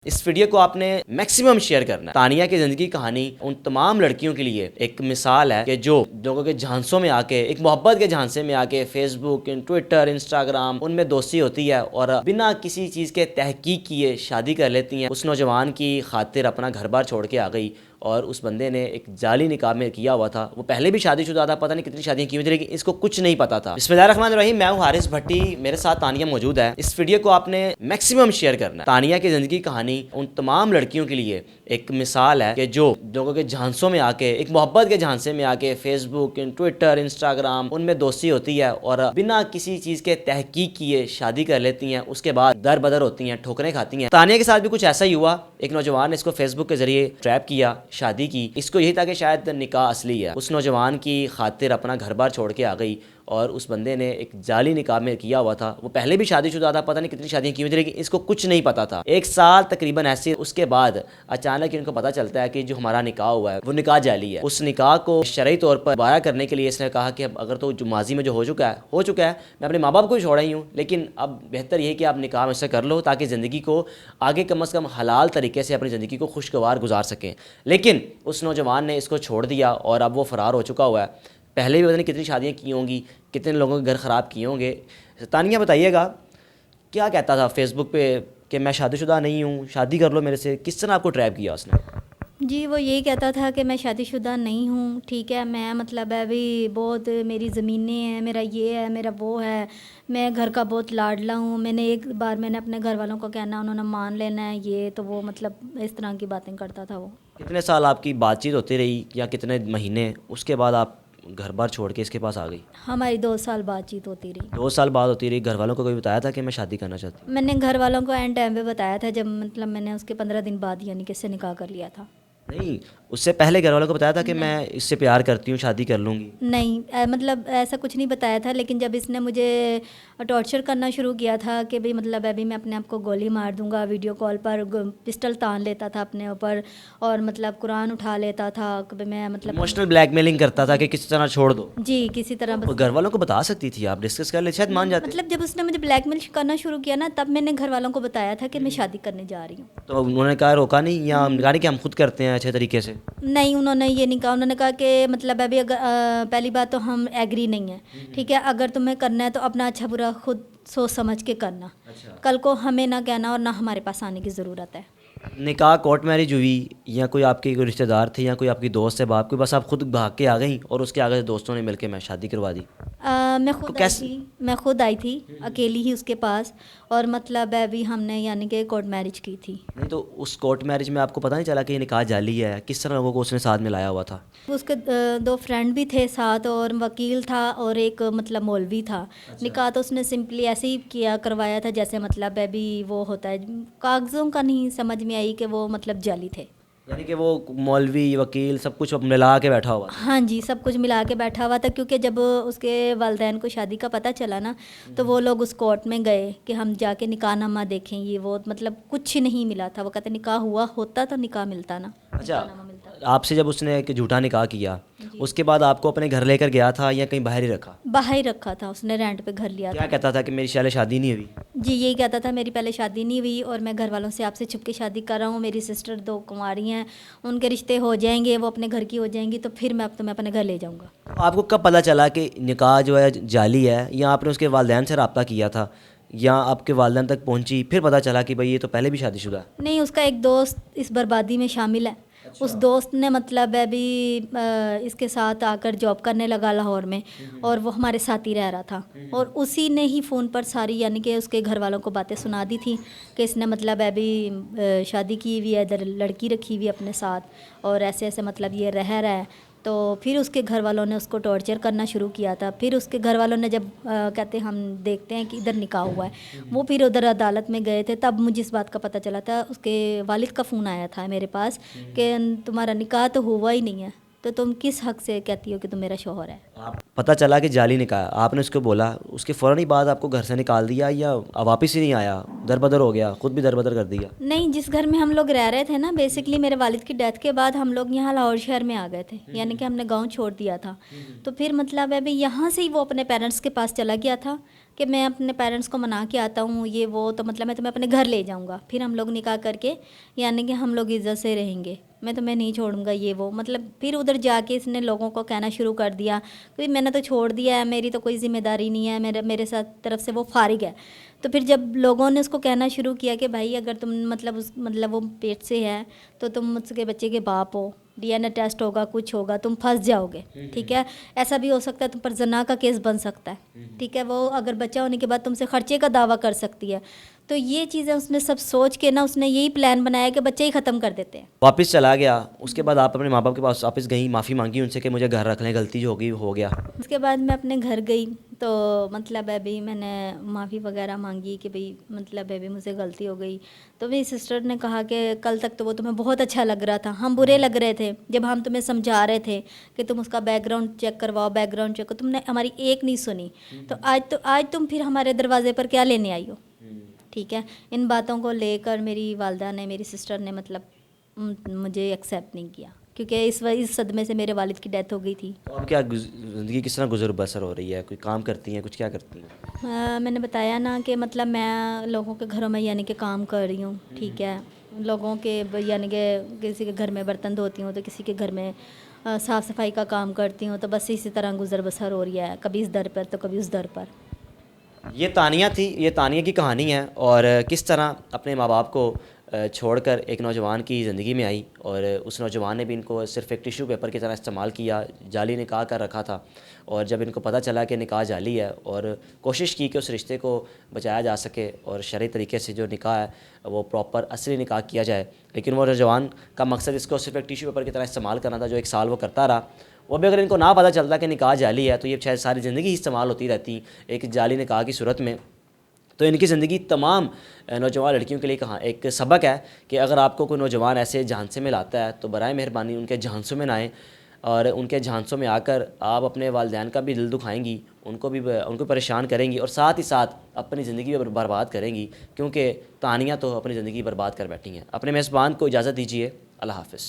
इस वीडियो को आपने मैक्सिमम शेयर करना है। तानिया की ज़िंदगी कहानी उन तमाम लड़कियों के लिए एक मिसाल है कि जो लोगों के झांसों में आके, एक मोहब्बत के झांसे में आके फेसबुक, ट्विटर, इंस्टाग्राम उनमें दोस्ती होती है और बिना किसी चीज़ के तहकीक किए शादी कर लेती हैं। उस नौजवान की खातिर अपना घर बार छोड़ के आ गई और उस बंदे ने एक जाली निकाह में किया हुआ था। वो पहले भी शादीशुदा था, पता नहीं कितनी शादियां की हुई थी, लेकिन इसको कुछ नहीं पता था। बिस्मिल्लाहिर्रहमानिर्रहीम, मैं हूं हारिस भट्टी, मेरे साथ तानिया मौजूद है। इस वीडियो को आपने मैक्सिमम शेयर करना है। तानिया की ज़िंदगी कहानी उन तमाम लड़कियों के लिए एक मिसाल है कि जो लोगों के झांसों में आके, एक मोहब्बत के झांसे में आके फेसबुक, ट्विटर, इंस्टाग्राम उनमें दोस्ती होती है और बिना किसी चीज़ के तहकीक किए शादी कर लेती हैं। उसके बाद दर बदर होती हैं, ठोकरें खाती हैं। तानिया के साथ भी कुछ ऐसा ही हुआ। एक नौजवान ने इसको फेसबुक के जरिए ट्रैप किया, शादी की। इसको यही था कि शायद निकाह असली है। उस नौजवान की खातिर अपना घर बार छोड़ के आ गई और उस बंदे ने एक जाली निकाह में किया हुआ था। वो पहले भी शादीशुदा था, पता नहीं कितनी शादियां की हुई थी, लेकिन इसको कुछ नहीं पता था। एक साल तकरीबन ऐसे उसके बाद अचानक इनको पता चलता है कि जो हमारा निकाह हुआ है वो निकाह जाली है। उस निकाह को शरई तौर पर दोबारा करने के लिए इसने कहा कि अगर तो जो माजी में जो हो चुका है, मैं अपने माँ बाप को ही छोड़ा ही हूँ, लेकिन अब बेहतर ये कि आप निकाह मुझसे कर लो ताकि ज़िंदगी को आगे कम अज़ कम हलाल तरीके से अपनी ज़िंदगी को खुशगवार गुजार सकें। लेकिन उस नौजवान ने इसको छोड़ दिया और अब वो फ़रार हो चुका हुआ है। पहले भी पता नहीं कितनी शादियाँ की होंगी, कितने लोगों के घर ख़राब किए होंगे। तानिया बताइएगा, क्या कहता था फेसबुक पे कि मैं शादीशुदा नहीं हूँ, शादी कर लो मेरे से? किस तरह आपको ट्रैप किया उसने? जी, वो यही कहता था कि मैं शादीशुदा नहीं हूँ, ठीक है। मैं मतलब है अभी बहुत मेरी ज़मीनें हैं, मेरा ये है, मेरा वो है, मैं घर का बहुत लाडला हूँ। मैंने अपने घर वालों को कहना, उन्होंने मान लेना है, ये तो वो मतलब इस तरह की बातें करता था वो। कितने साल आपकी बातचीत होती रही या कितने महीने? उसके बाद आप घर बार छोड़ के इसके पास आ गई? हमारी 2 साल बातचीत होती रही। 2 साल बाद होती रही। घर वालों को कोई बताया था कि मैं शादी करना चाहती हूँ? मैंने घर वालों को एंड टाइम पे बताया था, जब मतलब मैंने उसके 15 दिन बाद यानी कि इससे निकाह कर लिया था। नहीं, उससे पहले घर वालों को बताया था कि मैं इससे प्यार करती हूँ, शादी कर लूँगी? नहीं, मतलब ऐसा कुछ नहीं बताया था, लेकिन जब इसने मुझे टॉर्चर करना शुरू किया था कि भाई मतलब अभी मैं अपने आप को गोली मार दूंगा, वीडियो कॉल पर पिस्टल तान लेता था अपने ऊपर और मतलब कुरान उठा लेता था कि मैं मतलब इमोशनल ब्लैकमेलिंग करता था कि किसी तरह छोड़ दो। जी, किसी तरह तो बस। घर वालों को बता सकती थी, आप डिस्कस कर ले, शायद मान जाते। मतलब जब उसने मुझे ब्लैकमेल करना शुरू किया ना, तब मैंने घर वालों को बताया था कि मैं शादी करने जा रही हूँ। तो उन्होंने कहा रोका नहीं या कहा नहीं कि हम खुद करते हैं अच्छे तरीके से? नहीं, उन्होंने ये नहीं कहा। उन्होंने कहा कि मतलब अभी अगर पहली बात तो हम एग्री नहीं है, ठीक है। अगर तुम्हें करना है तो अपना अच्छा बुरा खुद सोच समझ के करना। अच्छा। कल को हमें ना कहना और ना हमारे पास आने की ज़रूरत है। निकाह कोर्ट मैरिज हुई या कोई आपके कोई रिश्तेदार थे या कोई आपकी दोस्त है बाप कोई, बस आप खुद भाग के आ गई और उसके आगे दोस्तों ने मिलके मैं शादी करवा दी? मैं खुद आई थी अकेली ही उसके पास, और मतलब अभी हमने यानी कि कोर्ट मैरिज की थी। नहीं तो उस कोर्ट मैरिज में आपको पता नहीं चला कि ये निकाह जाली है? किस तरह लोगों को उसने साथ मिलाया हुआ था? उसके 2 फ्रेंड भी थे साथ, और वकील था और एक मतलब मौलवी था। अच्छा। निकाह तो उसने सिंपली ऐसे ही करवाया था जैसे मतलब अभी वो होता है, कागज़ों का नहीं समझ में आई कि वो मतलब जाली थे। यानी कि वो मौलवी वकील सब कुछ मिला के बैठा हुआ था? हाँ जी, सब कुछ मिला के बैठा हुआ था, क्योंकि जब उसके वालिदैन को शादी का पता चला ना, तो वो लोग उस कोर्ट में गए कि हम जाके निकाहनामा देखें। ये वो मतलब कुछ नहीं मिला था। वो कहते निकाह हुआ होता तो निकाह मिलता ना। अच्छा, निकाहनामा मिलता। आपसे जब उसने एक झूठा निकाह किया उसके बाद आपको अपने घर लेकर गया था या कहीं बाहर ही रखा? बाहर ही रखा था उसने, रेंट पे घर लिया क्या था। कहता था कि मेरी शायद शादी नहीं हुई? जी, यही कहता था मेरी पहले शादी नहीं हुई और मैं घर वालों से आपसे छुप के शादी कर रहा हूँ। मेरी सिस्टर 2 कुंवारी हैं, उनके रिश्ते हो जाएंगे, वो अपने घर की हो जाएंगी, तो फिर मैं अब तुम्हें अपने घर ले जाऊँगा। तो आपको कब पता चला कि निकाह जो है जाली है, या आपने उसके वालिदैन से रब्ता किया था या आपके वालिदैन तक पहुंची फिर पता चला कि भाई ये तो पहले भी शादीशुदा है? नहीं, उसका एक दोस्त इस बर्बादी में शामिल है। अच्छा। उस दोस्त ने मतलब अभी इसके साथ आकर जॉब करने लगा लाहौर में, और वो हमारे साथ ही रह रहा था, और उसी ने ही फ़ोन पर सारी यानी कि उसके घर वालों को बातें सुना दी थी कि इसने मतलब अभी शादी की हुई है, इधर लड़की रखी हुई है अपने साथ, और ऐसे ऐसे मतलब ये रह रहा है। तो फिर उसके घर वालों ने उसको टॉर्चर करना शुरू किया था। फिर उसके घर वालों ने जब कहते हम देखते हैं कि इधर निकाह हुआ है, वो फिर उधर अदालत में गए थे, तब मुझे इस बात का पता चला था। उसके वालिद का फ़ोन आया था मेरे पास कि तुम्हारा निकाह तो हुआ ही नहीं है, तो तुम किस हक से कहती हो कि तुम मेरा शौहर है। आप पता चला कि जाली निकाह, आपने उसको बोला, उसके फ़ौरन ही बाद आपको घर से निकाल दिया या वापस ही नहीं आया, दर-बदर हो गया, खुद भी दर-बदर कर दिया? नहीं, जिस घर में हम लोग रह रहे थे ना, बेसिकली मेरे वालिद की डेथ के बाद हम लोग यहाँ लाहौर शहर में आ गए थे, यानी कि हमने गांव छोड़ दिया था। तो फिर मतलब है भाई यहाँ से ही वो अपने पेरेंट्स के पास चला गया था कि मैं अपने पेरेंट्स को मना के आता हूँ, ये वो, तो मतलब मैं तुम्हें अपने घर ले जाऊँगा, फिर हम लोग निकाह करके यानी कि हम लोग इज्जत से रहेंगे, मैं तुम्हें नहीं छोड़ूंगा, ये वो। मतलब फिर उधर जाके इसने लोगों को कहना शुरू कर दिया कि मैंने तो छोड़ दिया है, मेरी तो कोई ज़िम्मेदारी नहीं है, मेरे साथ तरफ से वो फारिग है। तो फिर जब लोगों ने उसको कहना शुरू किया कि भाई अगर तुम मतलब वो पेट से है तो तुम उसके बच्चे के बाप हो, डीएनए टेस्ट होगा, कुछ होगा, तुम फंस जाओगे, ठीक है, ऐसा भी हो सकता है तुम पर जना का केस बन सकता है, ठीक है, वो अगर बच्चा होने के बाद तुमसे खर्चे का दावा कर सकती है। तो ये चीज़ें उसने सब सोच के ना उसने यही प्लान बनाया कि बच्चे ही ख़त्म कर देते हैं। वापस चला गया, उसके बाद आप अपने माँ बाप के पास वापस गई, माफ़ी मांगी उनसे कि मुझे घर रख लें, गलती जो होगी हो गया? उसके बाद मैं अपने घर गई तो मतलब अभी मैंने माफ़ी वगैरह मांगी कि भाई मतलब अभी मुझसे गलती हो गई। तो मेरी सिस्टर ने कहा कि कल तक तो वो तुम्हें बहुत अच्छा लग रहा था, हम बुरे लग रहे थे जब हम तुम्हें समझा रहे थे कि तुम उसका बैकग्राउंड चेक करवाओ, बैकग्राउंड चेक, तुमने हमारी एक नहीं सुनी। तो आज तुम फिर हमारे दरवाजे पर क्या लेने आई हो, ठीक है। इन बातों को लेकर मेरी वालदा ने, मेरी सिस्टर ने मतलब मुझे एक्सेप्ट नहीं किया, क्योंकि इस सदमे से मेरे वालिद की डेथ हो गई थी। तो अब क्या ज़िंदगी किस तरह गुजर बसर हो रही है? कोई काम करती हैं, कुछ क्या करती हैं? मैंने बताया ना कि मतलब मैं लोगों के घरों में यानी कि काम कर रही हूँ, ठीक है, लोगों के यानी कि किसी के घर में बर्तन धोती हूँ तो किसी के घर में साफ़ सफाई का काम करती हूँ। तो बस इसी तरह गुजर बसर हो रही है, कभी इस दर पर तो कभी उस दर पर। ये तानिया थी, ये तानिया की कहानी है और किस तरह अपने माँ बाप को छोड़कर एक नौजवान की ज़िंदगी में आई और उस नौजवान ने भी इनको सिर्फ एक टिश्यू पेपर की तरह इस्तेमाल किया, जाली निकाह कर रखा था। और जब इनको पता चला कि निकाह जाली है और कोशिश की कि उस रिश्ते को बचाया जा सके और शरई तरीके से जो निकाह है वो प्रॉपर असली निकाह किया जाए, लेकिन वो नौजवान का मकसद इसको सिर्फ एक टिश्यू पेपर की तरह इस्तेमाल करना था, जो 1 साल वो करता रहा। वो भी अगर इनको ना पता चलता कि निकाह जाली है तो ये शायद सारी ज़िंदगी ही इस्तेमाल होती रहती एक जाली निकाह की सूरत में। तो इनकी ज़िंदगी तमाम नौजवान लड़कियों के लिए कहाँ एक सबक है कि अगर आपको कोई नौजवान ऐसे झांसे में लाता है तो बराए मेहरबानी उनके झांसों में ना आएँ और उनके झांसों में आकर आप अपने वालिदैन का भी दिल दुखाएंगी, उनको परेशान करेंगी और साथ ही साथ अपनी ज़िंदगी भी बर्बाद करेंगी, क्योंकि तानिया तो अपनी ज़िंदगी बर्बाद कर बैठी हैं। अपने मेज़बान को इजाज़त दीजिए। अल्लाह हाफ़िज़।